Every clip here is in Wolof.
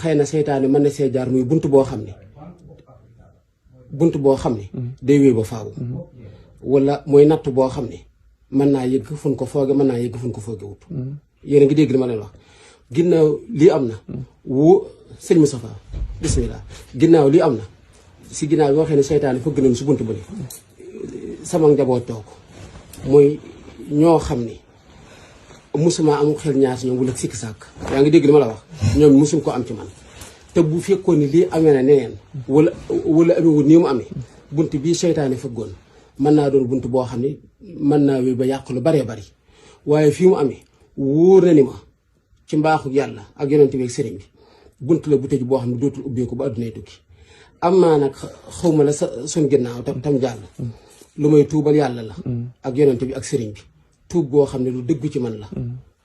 xëy na seytaane mën na see jaar muy bunt boo xam ne day wéy ba faaw wala mooy natt boo xam ne mën naa yëgg fu ñu ko fooge mën naa yëgg fu ñu ko fooge wut yéen a ngi dégg li ma leen wax ginnaaw lii am na sëñ Moustapha bismillah ginnaaw lii am na si ginnaaw bi waxee ne seytaane fëgg nañu si bunt ba ni sama njaboot toog mooy ñoo xam ni musuma amul xel ñaar si ñoom wala sikki sàkk yaa ngi dégg li ma la wax ñoom musuñ ko am ci man te bu fekkoon ni lii amee na neneen wala amewul nii mu amee bunt bii seytaane fëggoon mën naa doon bunt boo xam ne mën naa wéy ba yàq lu baree bari waaye fii mu amee wóor na ni ma ci mbaaxu yàlla ak yonent bi ak sëriñ bi bunt la bu tëj boo xam ne dootul ubbeeku ba addunay tukki am naa nag xawma la suñ ginnaaw tam jàll lu may tuubal yàlla la ak yonent bi ak sëriñ bi tuub goo xam ne lu dëggu ci man la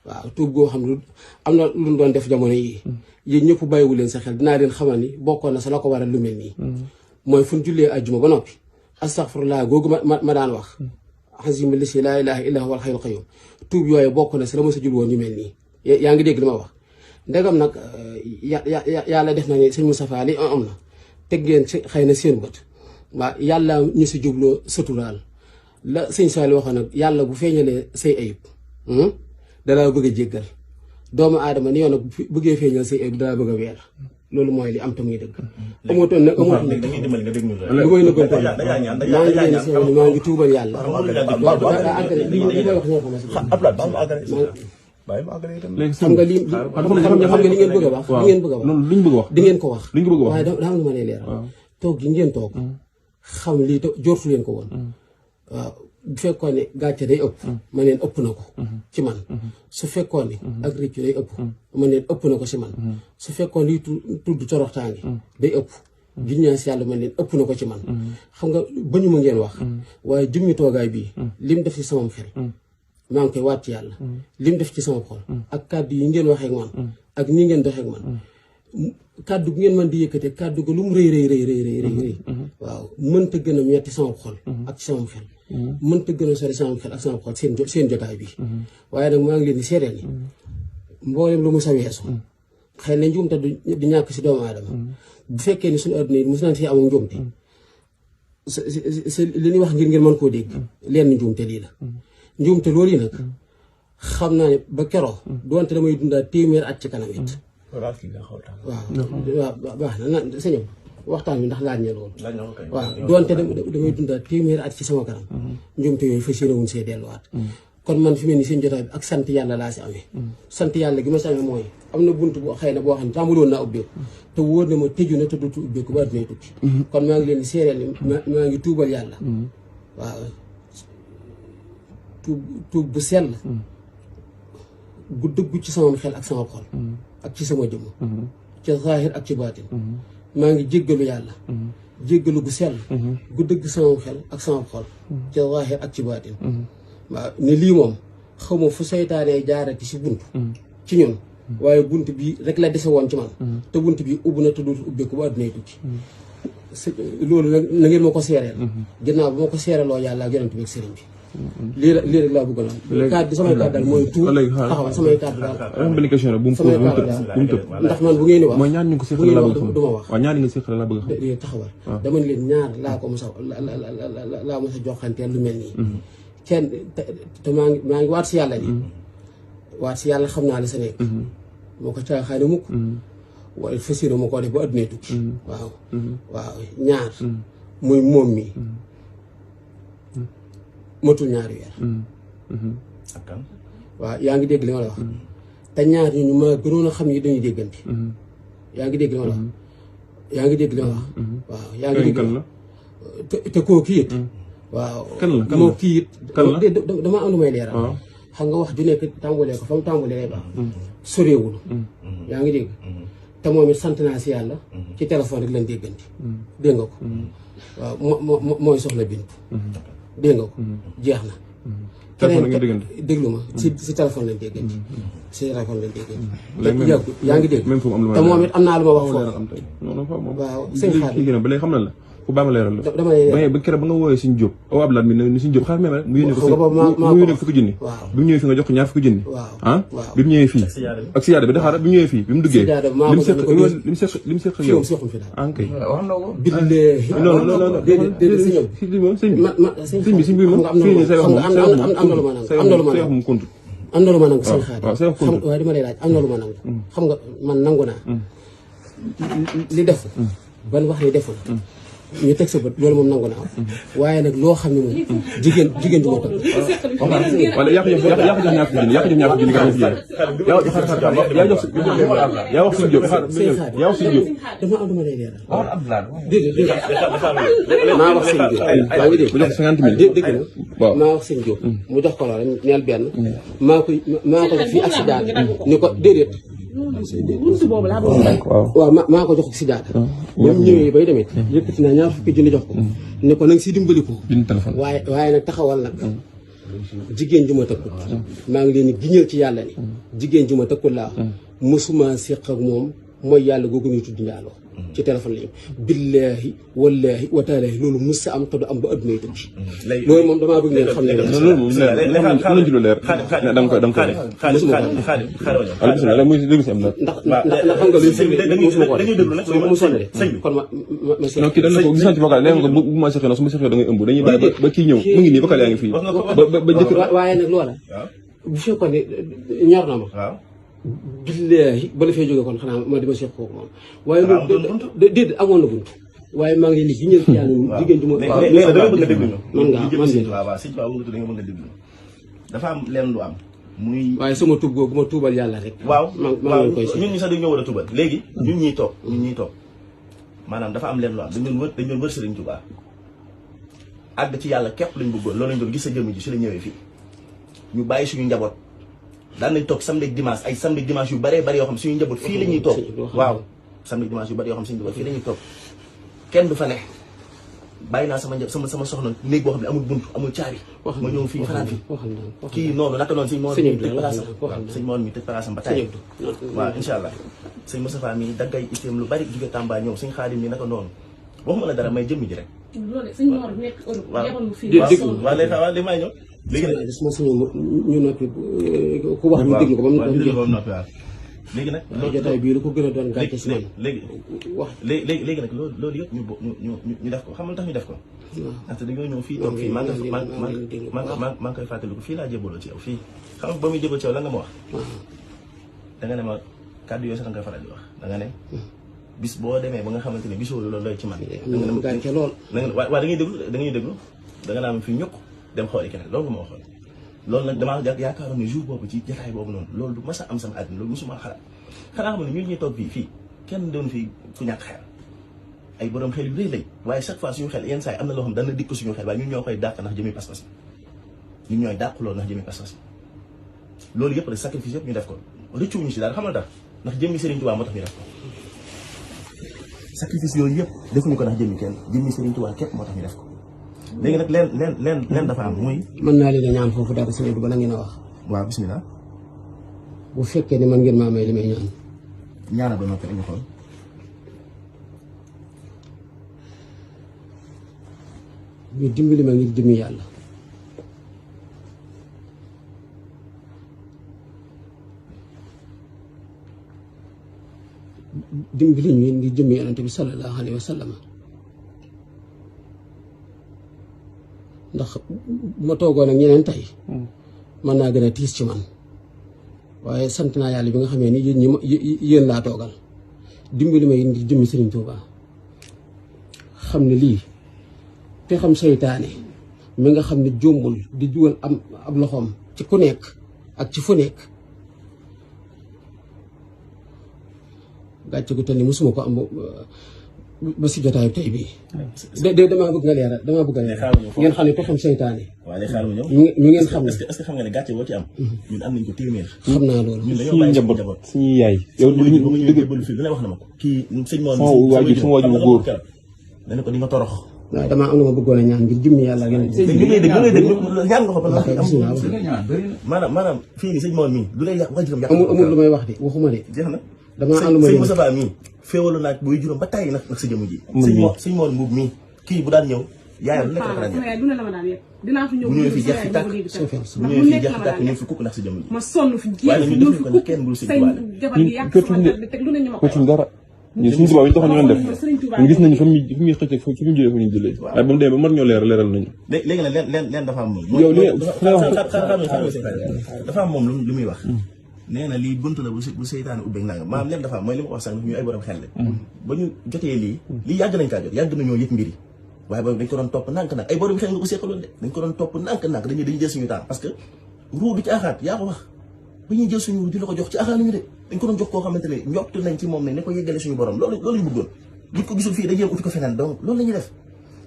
waaw tuub goo xam ne am na lu doon def jamono yii yéen ñëpp bàyyiwu leen sa xel dinaa leen xamal ni bokkoon na sa la ko waral lu mel nii mooy fu ñu jullee ajjuma ba noppi astaghfirullah googu ma daan wax azim lisi laa ilaha illa huwal hayyul qayyum tuub yooyu bokk na si la ma sa jul woon yu mel nii yaa ngi dégg li ma wax ndegam nag yàlla def na ne sëñ Moustapha li am na teg ngeen xëy na seen bët waa yàlla ñu si jubloo suturaal la sëñ Saliou waxoon nag yàlla bu feeñalee say ayib dalaa bëgg a jéggal doomu aadama ni yow nag bëggee feeñal say ayib dalaa bëgg a weer loolu mooy li am tam muy dëgg amutoon nag amutoon nag lu may nëbbante maa ngi tuubal yàlla àggale li may wax ñoo xam nga lii xam nga li ngeen bëgg a wax li ngeen bëgg a wax loolu luñ bëgg a wax di ngeen ko wax luñ ko bëgg a wax waaye daa am lu ma lay leeral toog gi ngeen toog xam lii jortu leen ko woon waaw bu fekkoon ne gàcce day ëpp ma neen ëpp na ko ci man su fekkoon ne ak rëccu day ëpp ma neen ëpp na ko ci man su fekkoon lii tudd toroxtaange day ëpp ginnaaw si yàlla ma neen ëpp na ko ci man xam nga bañu ma ngeen wax waaye jëmmi toogaay bii lim def ci samam xel maa ngi koy waat ci yàlla lim def ci sama xol ak kàddu yi ngeen waxee ak man ak nii ngeen doxee ak man kàddu gu ngeen man di yëkkatee kàddu ga lu mu rëy waaw mënta gën a metti sama xol ak ci sama xel mënta gën a sori sama xel ak sama xol seen jotaay bi waaye nag maa ngi leen di seedeel ni mboolem lu mu sa weesu xëy na njuumte di ñàkk si doomu aadama bu fekkee ni suñu adduna yi mos nañ fi amul njuumte li ñuy wax ngir ngeen mën koo dégg leen njuumte lii la njuumte loolu yi nag xam naa ne ba keroo doonte damay dundaat téeméer at ci kanam it waaw baax na sëñ waxtaan bi ndax laaj na loolu waaw doonte damay dundaat téeméer at ci sama kanam njuumte yooyu fas yéene wuñ see delluwaat kon man fi mel ni seen jotaay bi ak sant yàlla laa si amee sant yàlla gi ma si amee mooy am na bunt boo xëy na boo xam ne tàmbaloon naa ubbeeku te wóor na ma tëju na te dootu ubbeeku ba dinay tukki kon maa ngi leen di seereel ni maa ngi tuubal yàlla waaw tuub bu sell gu dëggu ci sama xel ak sama xol ak ci sama jëmm ci zaahir ak ci baatin maa ngi jéggalu yàlla jéggalu gu sell gu dëgg sama xel ak sama xol ci zaahir ak ci baatin waaw ne lii moom xaw ma fu seytaanee jaarati si bunt ci ñun waaye bunt bi rek la dese woon ci man te bunt bi ubbi na te dootu ubbeeku ba àddunay tukki loolu nag na ngeen ma ko seereel ginnaaw bu ma ko seereloo yàlla ak yonent bi ak sëriñ bi lii rek laa bëgg a lan kàddu samay kàddu daal mooy tuub taxawal samay kàddu daal am benn question bu mu tëb ndax man bu ngeen di wax mooy ñaar ñu ko seqal laa bëgg xam du ma wax waaw ñaar ñu ko seqal laa bëgg xam taxawal dama ne leen ñaar laa ko mos a laa mos a joxanteel lu mel nii kenn te maa ngi waat si yàlla ni waat si yàlla xam naa la sa nekk moo ko caaxaane mukk waaye fas yéene ma koo def ba addunay tukki waaw ñaar muy moom mi matul ñaari weer waaw yaa ngi dégg li ma la wax te ñaar ñu ma gënoon a xam yi dañuy déggante yaa ngi dégg li ma la wax yaa ngi dégg li ma la wax waaw yaa ngi dégg te koo kii it waaw moo kii it dama am lu may leeral xam nga wax ju nekk tàmbalee ko fa mu tàmbalee lay baax soreewul yaa ngi dégg te moom it sant naa si yàlla ci téléphone rek lañ déggante dégg nga ko waaw mooy soxna Bintu dégg nga ko jeex na keneen déglu ma si téléphone lañ déggante si téléphone lañ déggante yaa ngi dégg te moom it am naa lu ma wax foofu waaw sëñ Xaadim ba léegi xam na la fu baa ma leeral la dama lay ba keroog ba nga wooyee Sëñ Jóob aw Abdoulaye mi ne Sëñ Jóob xaar même rek mu yónnee ko fukki junni bi mu ñëwee fi nga jox ko ñaar fukki junni ah bi mu ñëwee fii ak siyaada bi daxaar bi mu ñëwee fii bi mu duggee lim seq ak yow ok non sëñ bi moom fii nii say wax moom moom kontu am na lu ma nangu seen xaar xam waaye dama lay laaj am na lu ma nangu xam nga man nangu naa li def ban wax ni deful ñu teg sa bët loolu moom nangu naa waaye nag loo xam ne moom jigéen du ma topp wala yaa ko jox ñaar fukki junni yaa ko jox ñaar fukki junni yaa wax Sëñ Jóob yaa wax Sëñ Jóob dama am dama lay leeral dégg maa wax Sëñ Jóob maa ngi dégg mu jox 50 000 dégg na waaw maa wax Sëñ Jóob mu jox ko loolu neel benn maa ko jox fii ak si daal ni ko déedéet waaw maa ko jox ko si daal ba mu ñëwee bay demee yëkkati naa ñaar fukki junni jox ko ne ko nag si dimbali ko waaye nag taxawal nag jigéen ju ma tëkkut maa ngi leen di giñal ci yàlla ni jigéen ju ma tëkkut laa mosuma séq ak moom mooy yàlla googu ñuy tudd njaaloo ci téléphone la ñu billaahi wallaahi wa taalaahi loolu mos sa am te du am ba adduna yi tukki loolu moom damaa bëgg ngeen xam ne loolu moom leer ci lu leer da nga koy bismillah muy dégg si am na ndax xam nga luy sëñ mosuma ko mosoon de kon ma non kii dañ na ko gis naa ci vocal nee nga ko bu ma seqee noonu su ma seqee da ngay ëmb dañuy bàyyi ba kii ñëw mu ngi nii vocal yaa ngi fii ba jëkk waaye nag loola bu fekkoon ne ñor na ma billaahi ba la fee jógee kon xanaa ma dima seq kooku moom waaye loolu déedéet amoon na bunt waaye maa ngi leen di giñal ci yàlla jigéen ju ma léegi da nga bëgg a déglu ñu man nga man ngeen waaw sëñ Tuubaa wëngatu da nga bëgg a déglu dafa am leen lu am muy waaye sama tuub googu ma tuubal yàlla rek waaw maa ngi koy ñun ñi sax dañu ñëw war a tuubal léegi ñun ñuy toog maanaam dafa am leen lu am dañ doon wër Sëriñ Tuubaa àgg ci yàlla képp lañ bëggoon loolu lañ doon gis sa jëmm ji si la ñëwee fii ñu bàyyi suñu njaboot daan nañ toog samedi ak dimanche ay samedi dimanche yu bëree bëri yoo xam suñu njaboot fii la ñuy toog waaw samedi dimanche yu bëri yoo xam suñu njaboot fii la ñuy toog kenn du fa ne bàyyi naa sama soxna néeg boo xam ne amul bunt amul caabi ma ñëw fii fanaan fi kii noonu naka noonu sëñ Mor mi tëj palaasam sëñ Mor mi tëj palaasam ba tey waaw incha allah sëñ Moustapha mi daggay itam lu bari jóge Tamba ñëw sëñ Xaadim mi naka noonu waxuma la dara may jëmmi ji rek waaw léegi may ñëw léegi nag su ma sañoon ñu noppi ku wax ñu déglu ko ba mu noppi waaw léegi nag loolu jotaay bii lu ko gën a doon gàcce si man wax léegi nag loolu yëpp ñu def ko xam nga tax ñu def ko ndaxte dañoo ñëw fii toog fii maa ngi koy fàttaliku fii laa jébaloo ci yow fii xam nga ba muy jébal ci yow lan nga ma wax da nga ne ma kàddu yooyu sax nga koy faral di wax da nga ne bis boo demee ba nga xamante ne gisoo loolu doy ci man gàcce lool waaw da ngay déglu da nga naa ma fi ñukk dem xooli keneen loolu nga ma waxoon loolu nag damaa yaakaaroon ne jour boobu ci jotaay boobu noonu loolu du mas a am sama àddina loolu musuma xalaat xanaa xam ne ñun ñuy toog fii kenn doon fii ku ñàkk xel ay borom xel yu rëy lañ waaye chaque fois suñu xel yenn saa yi am na loo xam dana dikk suñu xel waaye ñun ñoo koy dàq ndax jëmi pas-pas ñun ñooy dàq loolu ndax jëmi pas-pas loolu yëpp rek sacrifice yëpp ñu def ko rëccuwuñu si daal xam nga tax ndax jëmmi Serigne Touba moo tax ñu def ko sacrifice yooyu yëpp defuñu ko ndax jëmmi kenn jëmmi Serigne Touba képp moo tax ñu def ko léegi nag leen dafa am muy. mën naa leen a ñaan foofu dara sëñ bi bala ngeen a wax. waaw bismillah. bu fekkee ne man ngeen maa may li may ñaan. ñaanal ba noppi rek ñu xool. ñu dimbali ma ngir jëmmi yàlla. dimbali ñu ngir jëmmi yonent bi sallallahu alayhi wa sallam. ndax bu ma toogoon ak ñeneen tey mën naa gën a tiis ci man waaye sant naa yàlla bi nga xamee ni yéen laa toogal dimbali ma indi jëmmi Sëriñ Tuuba xam ne lii te xam seytaane mi nga xam ne jombul di juwal am ab loxoom ci ku nekk ak ci fu nekk gàcce gu toll ni musuma ko am ba si jotaayu tey bii. damaa bëgg nga leeral damaa bëgg a leeral. ngeen xam ne ko xam seytaane. waaw léegi xaaral ma ñëw. ñu ngeen xam ne est-ce que xam nga ne gàcce boo ci am. ñun am nañ ko téeméer. xam naa loolu. ñun dañoo bàyyi suñu njaboot suñuy yaay. yow ba mu ñëwee jébbalu fii lu ne wax na ma ko. kii sëñ Mor sama waajur bu góor. dana ko di nga torox. waaw damaa am lu ma bëggoon a ñaan ngir jëmmi yàlla ngeen. ñu lay dégg ñaan nga ko ba maanaam fii nii sëñ Mor mii du lay waajuram yàq. amul lu may wax de waxuma de. jeex na damaa am lu may sëñ Moustapha mii féewalu naag booy juróom ba tàyyi nag sa jëmu ji. sëñ Mor Mbuub mii kii bu daan ñëw yaayam lu nekk dafa daan du ne la ma daan yëpp dinaa fi ñëw bu ñëwee fii jeex fi tàkk bu ñëwee fii jeex fi tàkk ñëw fi kukk ndax si jëm ji ma sonn fi waaye ñun defuñu ko nag kenn bul si jabar gi yàq sama bi teg lu ne ñu ma ko dara ñu suñu tubaab yi taxoon ñu doon def ñu gis nañu fa muy xëcc fu mu jëlee fu ñu jëlee waaye ba mu demee ba mar ñoo leeral nañu léegi nag leen dafa am moom yow li dafa am moom lu muy wax nee na lii bunt la bu seytaane ubbeeg nanga maanaam leen dafa am mooy li ma ko wax sax ñu ay borom xel ba ñu jotee lii yàgg nañ kaa jot yàgg nañoo yëg mbir yi waaye boobu dañ ko doon topp nànk-nànk ay borom xel nga ko seqaloon de dañ ko doon topp nànk-nànk dañuy jël suñu temps parce que ruu du ci axaat yaa ko wax ba ñuy jël suñu ruu di la ko jox ci axaanuñu de dañ ko doon jox koo xamante ne njort nañ ci moom ne ko yeggale suñu borom loolu ñu bëggoon buñ ko gisul fii dañ jéem uti ko feneen donc loolu la ñuy def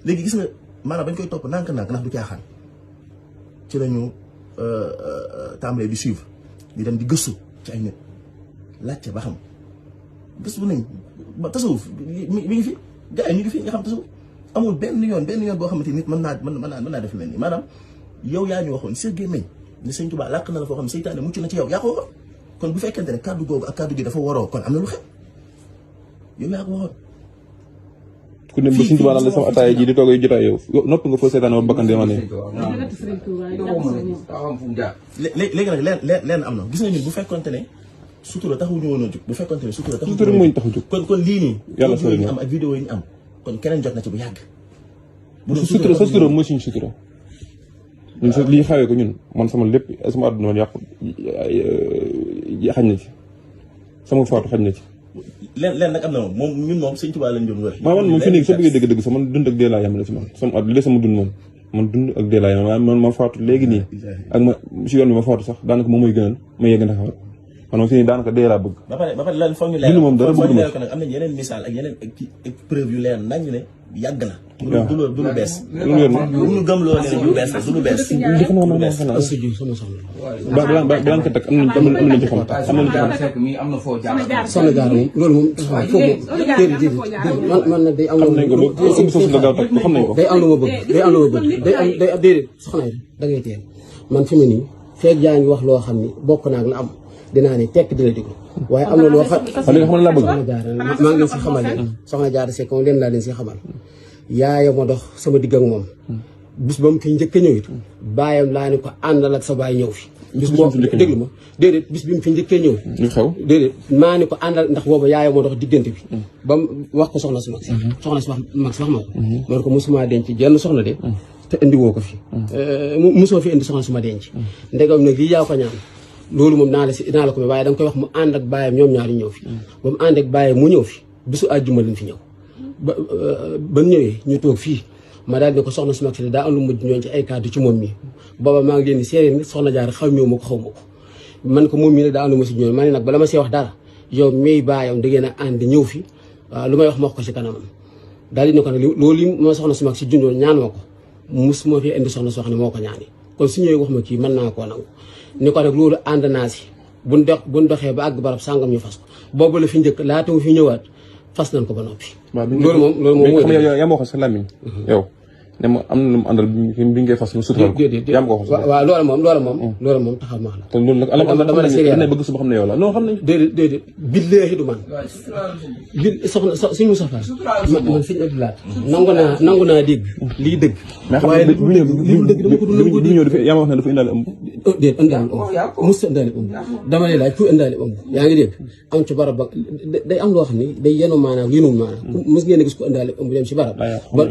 léegi gis nga maanaam bañ koy topp nànk-nànk ndax du caaxaan ci lañu tàmbalee di suivre di dem di gëstu ci ay nit laajte ba xam gëstu nañ ba tasawuf mi ngi fi gars yi ñu ngi fi nga xam tasawuf amul benn yoon boo xamante nit mën naa def mel nii maanaam yow yaa ñu waxoon sa gémmiñ ne sëñ Tuubaa làkk na la foo xam ne seytaane mucc na ci yow yaa ko waxoon kon bu fekkente ne kàddu googu ak kàddu gi dafa waroo kon am na lu xew yow yaa ko waxoon ku ne ba sëñ Tuubaa la sama ataaya ji di toog ay jotaay yow nopp nga foo seetaan ba bakkan dema ne léegi nag leen am na gis nga ñun bu fekkonte ne sutura taxuñu woon a jóg bu fekkonte ne sutura mooy taxu jóg kon lii nii yàlla sori ñu am ak vidéo yi ñu am kon keneen jot na ci bu yàgg sutura sa sutura mooy suñu sutura ñun sa lii xawee ko ñun man sama lépp sama àdduna man yàqu xañ na ci sama faatu xañ na ci leen nag am na moom ñun moom sëñ Tuubaa lañ doon wër maa man moom fi nekk soo bëggee dëgg-dëgg sax man dund ak dee laa yemale ci man sama at li sama dund moom man dund ak dee laa yemale man ma faatu léegi nii ak ma si yoon bi ma faatu sax daanaka moom mooy gënal ma yegg Ndakaaru man moom fi nii daanaka dee laa bëgg ba pare lan foog ñu leer moom dara bëgg ma ko nag am nañ yeneen misaal ak yeneen preuve yu leer nañ ne yàgg na du lu bees lu ñu gëm loo ne lu bees du lu bees balaa ko teg am nañ ci xam soxna Jaara moom loolu moom foofu man nag day am nañ ko ba sos nga gaaw teg ko xam nañ ko day am lu ma bëgg day am déedéet soxna yi da ngay teel man fi mu nii feeg yaa ngi wax loo xam ni bokk naag la am dinaa ne tekk dina déglu waaye am na loo xam laa bëgg soxna Jaara maa ngi leen si xamal leen soxna Jaara Seck moom leen laa leen si xamal yaaya ma dox sama digg ak moom bis ba mu fi njëkk a ñëw it baayam laa ne ko àndal ak sa baay ñëw fi bis boobu déglu ma déedéet bis bi mu fi njëkkee ñëw déedéet maa ni ko àndal ndax boobu yaaya moo dox diggante bi ba mu wax ko soxna si mag si soxna si mag si wax ma ko man ko mosuma denc jenn soxna de te indi woo ko fi mosoo fi indi soxna su ma denc ndegam nag lii yaa ko ñaan loolu moom naa la ko may waaye da nga koy wax mu ànd ak baayam ñoom ñaari ñëw fi ba mu ànd ak baayam mu ñëw fi bisu àjjuma lañ fi ñëw ba ñëwee ñu toog fii ma daal ne ko soxna su mag si daa am lu mujj ñoon ci ay kàddu ci moom mi booba maa ngi leen di seeree ni soxna Jaara xaw ma ko man ko moom mii nag daa am lu ma si ñëw ma ne nag bala ma see wax dara yow miy baayam da ngeen a ànd ñëw fi waaw lu may wax ma wax ko ci kanamam daal di ne ko nag loolu yi ma soxna su mag si jundoon ñaan ma ko mus moo fi indi soxna soo xam ne moo ko ñaani kon su ñëwee wax ma kii mën naa koo nangu ni ko nag loolu ànd naa si buñ doxee ba àgg barab sàngam ñu fas ko boobu la fi njëkk laata mu fi ñëwaat fas nañ ko ba noppi loolu moom mooy yaa ma waxal sa làmmiñ yow ne ma am na lu mu àndal bi ñu koy fas lu sutural ko yaa ma ko waxal waaw loolu moom taxaw ma wax la te loolu nag dama la séeréer bëgg suba xam ne yow la non xam nañ déedéet billaahi du man soxna suñu safar man sëñ Abdou Lahat nangu naa dégg lii dëgg waaye li dëgg dama ko dul nangu ñëw dafa yaa ma wax ne dafa indaale ëmb déet indaale ëmb mos indaale ëmb dama lay laaj ku indaale ëmb yaa ngi dégg am ci barab ba day am loo xam ne day yenu maanaam yenu maanaam mos ngeen gis ko indaale ëmb dem ci barab ba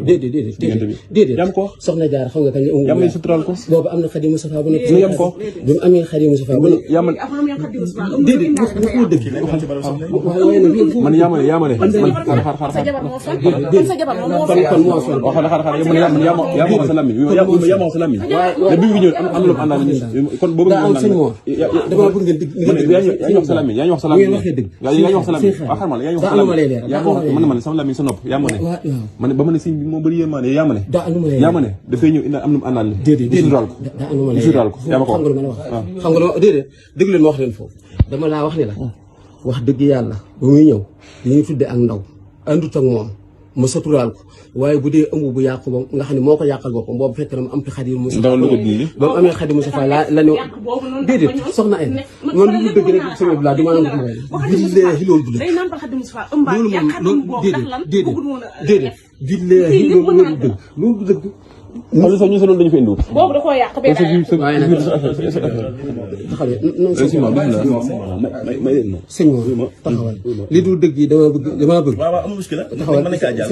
déedéet yam ko soxna Jaara xam nga kañ yam ni sutural ko boobu am na Xadi Mustafa bu nekk yam ko bi mu amee Xadi Mustafa bu nekk yamal déedéet waxoo dëgg man yaamale xaar sa jabar moo fen kon sa jabar moo fen kon moo fen xaar yaa ma wax sa làmmiñ yaa ma wax sa làmmiñ mais bi mu ñëw am lu àndal kon boobu daa am sëñ Mor dama bëgg ngeen dëgg yaa ñu wax sa làmmiñ yaa ñu wax sa làmmiñ yaa ñu wax sa làmmiñ waaw xaar ma la yaa ñu wax sa làmmiñ man sama làmmiñ sa nopp yaa ma ne ma ne ba ma ne sëñ bi moo bëri yéemaane yaa ma ne yaa ma ne dafay ñëw indi am lu mu àndal déedéet sutural ko daa am lu ma lay sutural ko yaa ma ko xam nga lu ma la wax xam nga lu ma déedéet dégg leen ma wax leen foofu dama laa wax ni la wax dëgg yàlla ba muy ñëw li ñu tudde ak ndaw àndut ak moom ma suturaal ko waaye bu dee ëmb bu yàqu ba nga xam ne moo ko yàqal boppam boobu fekk na mu am fi Xadim Moustapha ba mu amee Xadim Moustapha la ñu déedéet soxna ay man lu dëgg rek sëñ Abdoulaye du ma nangu ko billaahi loolu du dëgg loolu moom déedéet billaahi loolu du dëgg loolu du dëgg xam nga sax ñu sonal dañu fi indi boobu da koo yàq benn waaye nag taxawee non sëñ Mor taxawal li dul dëgg yi damaa bëgg waaw amul muskila taxawal mën na kaa jàll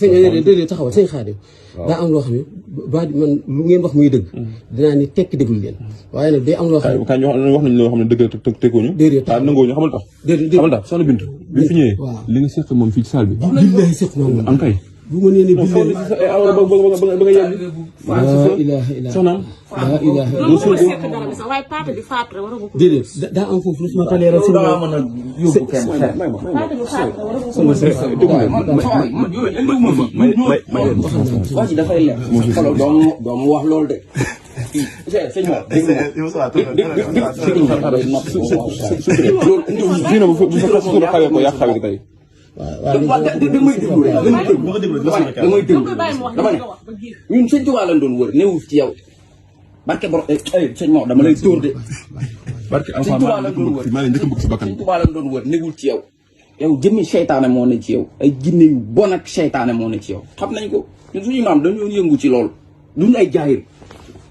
sëñ déedéet taxawal sëñ Xaadim daa am loo xam ne ba man lu ngeen wax muy dëgg dinaa ni tekki déglu leen waaye nag day am loo xam ne kañ wax nañ loo xam ne dëgg te teguñu déedéet nangoo ñu xamal tax xamal tax soxna Bintu bi mu fi ñëwee li nga seq moom fii ci salle bi billahi seq moom am kay bu ma nee ne billahi ba nga yegg laa ilaaha illa soxnaam laa ilaaha loolu moo seq dara bi sax waaye paate bi faatu rek war a ko déedéet daa am foofu lu ma ko leeral si daa mën a yóbbu kenn paate bi faatu rek war a ko wax ji dafay leer xoolal doomu wax loolu de sëñ ko yàq xawi tey damay déglu rek damay déglu dama ne ñun sëñ Tuubaa lañ doon wër néew ci yow barke borom sëñ Maodo dama lay tóor de barke sëñ Tuubaa lañ doon wër maa leen njëkk a bëgg si bakkan sëñ Tuubaa lañ doon wër néewul ci yow yow jëmmi seytaane moo ne ci yow ay jinne yu bon ak seytaane moo ne ci yow xam nañ ko ñun suñu maam dañoo yëngu ci loolu duñu ay jaayir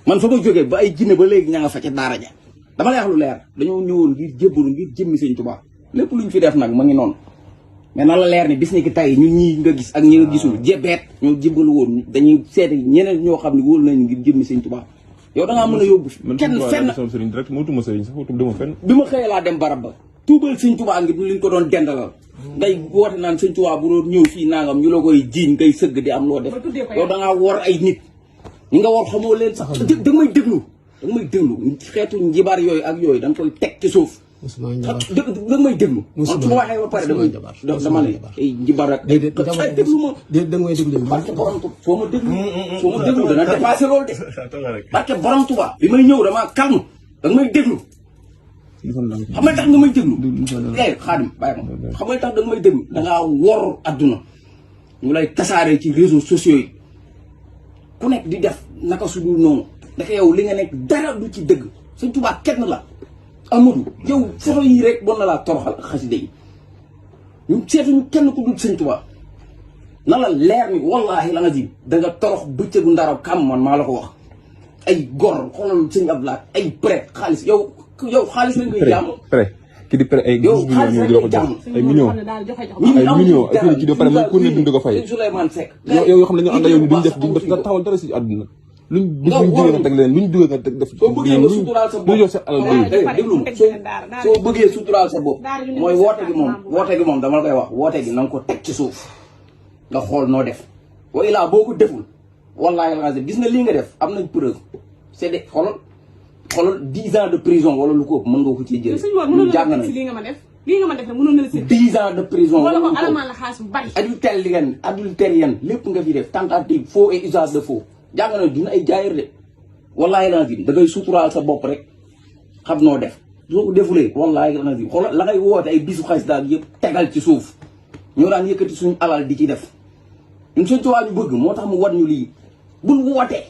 man fa ma jógee ba ay jinne ba léegi ña nga fa ca daara ja dama lay wax lu leer dañoo ñëwoon ngir jébbalu ngir jëmmi sëñ Tuubaa lépp luñ fi def nag ma ngi noonu mais na la leer ni bis ni ki tey ñun ñii nga gis ak ñi nga gisul jebeet ñoo jébbalu woon dañuy seeti ñeneen ñoo xam ne wóolu nañ ngir jëmmi sëñ Tuubaa yow da ngaa mën a yóbbu kenn fenn sëriñ direct moo tuma sëriñ sax moo dema fenn bi ma xëyee laa dem barab ba tuubal sëñ Tuubaa ngir liñ ko doon dendalal ngay woote naan sëñ Tuubaa bu doon ñëw fii nangam ñu la koy jiiñ ngay sëgg di am loo def yow da ngaa wor ay nit ñi nga war xamoo leen sax da may déglu xeetu njibar yooyu ak yooyu da nga koy teg ci suuf da may déglu man su ma waxee ba pare dama ne ay njibar ak ay déglu ma da ngay déglu barke borom Tuubaa soo ma déglu dana dépassé loolu de barke borom Tuubaa bi may ñëw dama calme da nga may déglu xam nga tax nga may déglu Xaadim bàyyi ma xam nga tax da nga may déglu dangaa wor adduna ñu lay tasaaree ci réseaux sociaux yi ku nekk di def naka su dul noonu dafa yow li nga nekk dara du ci dëgg sëñ Tuubaa kenn la Amadou yow photo yi rek bon na laa toroxal ak xasida yi ñu seetuñu kenn ku dul sëñ Tuubaa na la leer ni wallaahi la nga ji da nga torox bëccëgu ndaraw kam man maa la ko wax ay gor xoolal sëñ Abdoulaye ay prêt xaalis yow xaalis lañ koy jàmm prêt ki di prêt ay yow xaalis lañ koy jàmm ay millions ay ci do pare mo ku ne dund ko fay Souleymane Seck yow yoo xam ne dañoo ànd yow duñ def nga taxawal dara si àdduna luñ duggee nga teg leen luñ duggee nga teg def soo bëggee nga suturaal sa bopp yor sa alal déglu soo bëggee suturaal sa bopp mooy woote gi moom dama la koy wax woote gi na nga ko teg ci suuf nga xool noo def wa ilaa boo ko deful wallaahi alazim gis nga lii nga def am nañ preuve c'est de xoolal 10 ans de prison wala lu ko ëpp mën nga ko ciy jël ñu jàng nañ lii nga ma def mënoon na la si 10 ans de prison wala ko alamaan la xaalis bu bari adultérienne lépp nga fi def tentative faux et usage de faux jàng na dina ay jaayir de wallaahi alazim da ngay suturaal sa bopp rek xam noo def soo ko defulee wallaahi alazim xoolal la ngay woote ay bisu xaalis daal yëpp tegal ci suuf ñoo daan yëkkati suñu alal di ci def ñun sëñ Tuubaa ñu bëgg moo tax mu wat ñu lii buñ wootee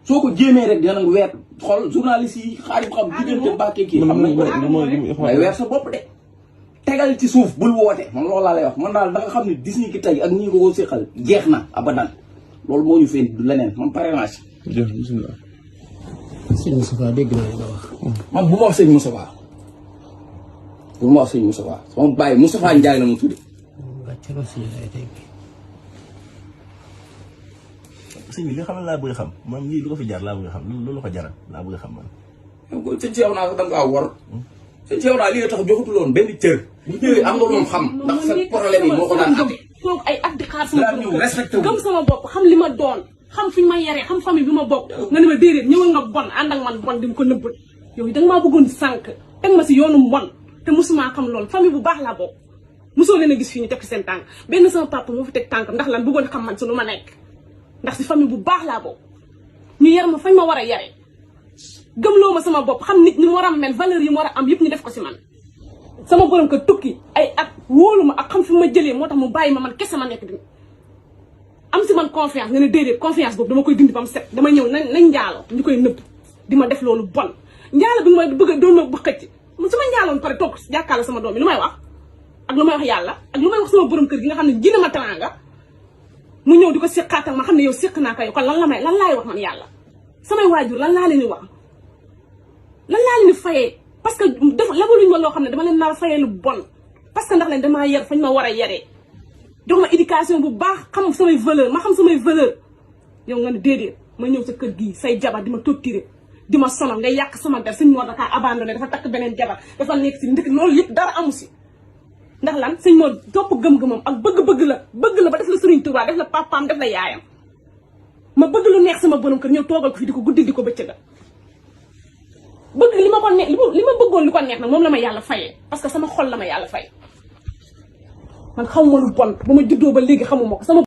soo ko jéemee rek dina nag weer xool journaliste yi xaarim xam diggante Mbàkke kii xam nañ may weer sa bopp de tegal ci suuf bul woote man loolu laa lay wax man daal da nga xam ne dis ni ki tey ak ñi ko séqal jeex na abadan loolu moo ñu feen du leneen man pare naa si bismillah sëñ Moustapha dégg naa li nga wax man bu ma wax sëñ Moustapha sama bàyyi Moustapha Ndiaye la mu tudde sëñ bi li xam ne laa bëgg a xam man lii lu ko fi jar laa bëgg a xam loolu ko jaral laa bëgg a xam man sëñ Cheikh naa ko da nga wor sëñ Cheikh naa li nga tax joxutuloon benn cër bu ñëwee am nga doon xam ndax sa problème yi moo ko daan atte toog ay at di xaar sama ñëw respecté gëm sama bopp xam li ma doon xam fi ma yaree xam famille bi ma bokk nga ne ma déedéet ñëwal nga bon ànd ak man bon di nga ko nëbbat yow da nga maa bëggoon sànq teg ma si yoonu mbon te mosumaa xam loolu famille bu baax laa bokk mosoo leen a gis fii ñu teg fi seen tànk benn sama papa moo fi teg tànk ndax lan bëggoon xam man su lu ma nekk ndax si famille bu baax laa bokk ñu yar ma fañ ma war a yare gëmloo ma sama bopp xam nit ñi mu war a mel valeur yi mu war a am yëpp ñu def ko si man sama borom ko tukki ay at wóolu ma ak xam fi ma jëlee moo tax mu bàyyi ma man kese ma nekk di am si man confiance nga ne déedéet confiance boobu dama koy dindi ba mu set dama ñëw nañ njaaloo ñu koy nëbb di ma def loolu bon njaalo bi ma bëgg doon ma ba xëcc su ma njaaloon pare toog jàkkaarloo sama doom yi lu may wax ak lu may wax yàlla ak lu may wax sama borom kër gi nga xam ne jina ma teraanga mu ñëw di ko séqaatal ma xam ne yow séq naa ko yow kon lan laay wax man yàlla samay waajur lan laa leen di wax lan laa leen di fayee parce que def labaluñ ma loo xam ne dama leen nar a fayee lu bon parce que ndax leen damaa yar fañ ma war a yaree jox ma éducation bu baax xam samay valeur ma xam samay valeur yow nga ne déedéet ma ñëw sa kër gii say jabar di ma torturer di ma sonal ngay yàq sama der sëñ Mor dafa abandonné dafa takk beneen jabar dafa nekk si ndëkk loolu yëpp dara amu si ndax lan sëñ Mor topp gëm-gëmam ak bëgg la ba def la Sëriñ Tuubaa def la papaam def la yaayam ma bëgg lu neex sama borom kër ñëw toogal ko fi di ko guddi di ko bëccëgal bëgg li ma ko neex li ma bëggoon li ko neex nag moom la ma yàlla fayee parce que sama xol la ma yàlla fay man xamuma lu bon ba ma juddoo ba léegi xamuma ko sama